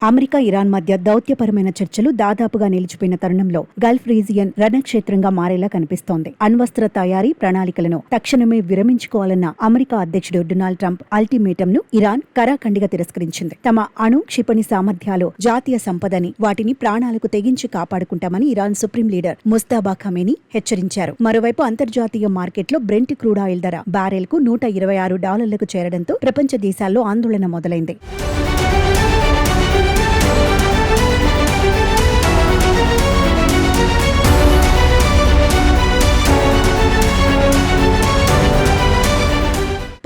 America Iran మధ్య దౌత్యపరమైన చర్చలు దాదాపుగా నిలిచిపోయిన తరుణంలో గల్ఫ్ రీజియన్ రణక్షేత్రంగా మారేలా కనిపిస్తోంది. అణ్వస్త్ర తయారీ ప్రణాళికలను తక్షణమే విరమించుకోవాలన్న అమెరికా అధ్యక్షుడు డొనాల్డ్ ట్రంప్ అల్టిమేటం ను ఇరాన్ కరాఖండిగా తిరస్కరించింది. తమ అణు క్షిపణి సామర్థ్యాలు జాతీయ సంపదని, వాటిని ప్రాణాలకు తెగించి కాపాడుకుంటామని ఇరాన్ సుప్రీం లీడర్ ముస్తాబా ఖమేనీ హెచ్చరించారు. మరోవైపు అంతర్జాతీయ మార్కెట్లో బ్రెంట్ క్రూడ్ ఆయిల్ ధర బ్యారెల్కు $126 చేరడంతో ప్రపంచ దేశాల్లో ఆందోళన మొదలైంది.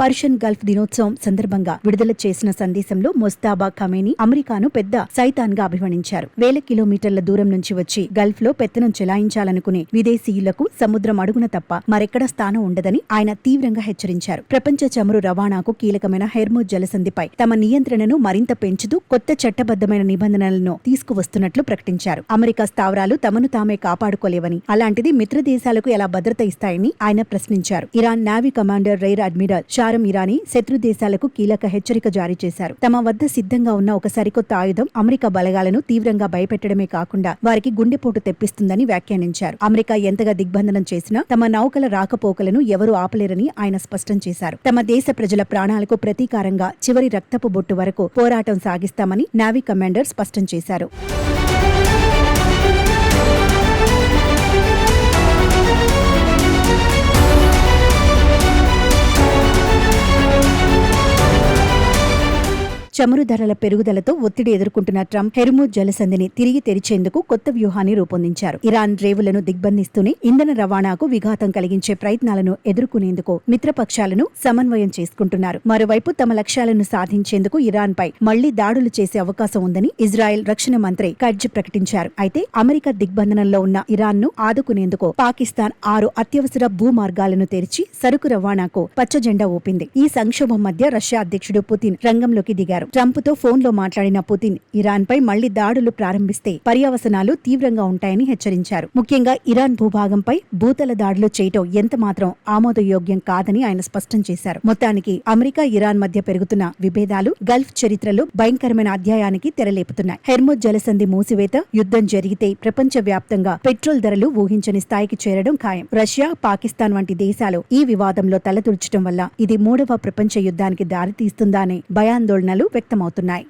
పర్షియన్ గల్ఫ్ దినోత్సవం సందర్భంగా విడుదల చేసిన సందేశంలో ముస్తాబా ఖమేనీ అమెరికాను పెద్ద సైతాన్గా అభివర్ణించారు. వేల కిలోమీటర్ల దూరం నుంచి వచ్చి గల్ఫ్ లో పెత్తనం చెలాయించాలనుకునే విదేశీయులకు సముద్రం అడుగున తప్ప మరెక్కడ స్థానం ఉండదని ఆయన తీవ్రంగా హెచ్చరించారు. ప్రపంచ చమురు రవాణాకు కీలకమైన హెర్ముజ్ జలసంధిపై తమ నియంత్రణను మరింత పెంచుతూ కొత్త చట్టబద్దమైన నిబంధనలను తీసుకువస్తున్నట్లు ప్రకటించారు. అమెరికా స్థావరాలు తమను తామే కాపాడుకోలేవని, అలాంటిది మిత్ర దేశాలకు ఎలా భద్రత ఇస్తాయని ఆయన ప్రశ్నించారు. Iran navy commander rare admiral Irani శత్రు దేశాలకు కీలక హెచ్చరిక జారీ చేశారు. తమ వద్ద సిద్ధంగా ఉన్న ఒక సరికొత్త ఆయుధం అమెరికా బలగాలను తీవ్రంగా భయపెట్టడమే కాకుండా వారికి గుండెపోటు తెప్పిస్తుందని వ్యాఖ్యానించారు. అమెరికా ఎంతగా దిగ్బంధనం చేసినా తమ నౌకల రాకపోకలను ఎవరూ ఆపలేరని ఆయన స్పష్టం చేశారు. తమ దేశ ప్రజల ప్రాణాలకు ప్రతీకారంగా చివరి రక్తపు బొట్టు వరకు పోరాటం సాగిస్తామని నేవీ కమాండర్ స్పష్టం చేశారు. చమురు ధరల పెరుగుదలతో ఒత్తిడి ఎదుర్కొంటున్న ట్రంప్ హెర్ముజ్ జలసంధిని తిరిగి తెరిచేందుకు కొత్త వ్యూహాన్ని రూపొందించారు. ఇరాన్ రేవులను దిగ్బంధిస్తూనే ఇంధన రవాణాకు విఘాతం కలిగించే ప్రయత్నాలను ఎదుర్కొనేందుకు మిత్రపక్షాలను సమన్వయం చేసుకుంటున్నారు. మరోవైపు తమ లక్ష్యాలను సాధించేందుకు ఇరాన్ పై మళ్లీ దాడులు చేసే అవకాశం ఉందని ఇజ్రాయెల్ రక్షణ మంత్రి కడ్జ్ ప్రకటించారు. అయితే అమెరికా దిగ్బంధనంలో ఉన్న ఇరాన్ ను ఆదుకునేందుకు పాకిస్తాన్ 6 అత్యవసర భూమార్గాలను తెరిచి సరుకు రవాణాకు పచ్చజెండా ఊపింది. ఈ సంక్షోభం మధ్య రష్యా అధ్యక్షుడు పుతిన్ రంగంలోకి దిగారు. ట్రంప్ తో ఫోన్లో మాట్లాడిన పుతిన్ ఇరాన్ పై మళ్లీ దాడులు ప్రారంభిస్తే పర్యవసనాలు తీవ్రంగా ఉంటాయని హెచ్చరించారు. ముఖ్యంగా ఇరాన్ భూభాగంపై భూతల దాడులు చేయటం ఎంత మాత్రం ఆమోదయోగ్యం కాదని ఆయన స్పష్టం చేశారు. మొత్తానికి అమెరికా ఇరాన్ మధ్య పెరుగుతున్న విభేదాలు గల్ఫ్ చరిత్రలో భయంకరమైన అధ్యాయానికి తెరలేపుతున్నాయి. హెర్ముజ్ జలసంధి మూసివేత, యుద్ధం జరిగితే ప్రపంచ వ్యాప్తంగా పెట్రోల్ ధరలు ఊహించని స్థాయికి చేరడం ఖాయం. రష్యా, పాకిస్తాన్ వంటి దేశాలు ఈ వివాదంలో తలదూర్చడం వల్ల ఇది 3వ ప్రపంచ యుద్ధానికి దారితీస్తుందా అనే భయాందోళనలు వ్యక్తమవుతున్నాయి.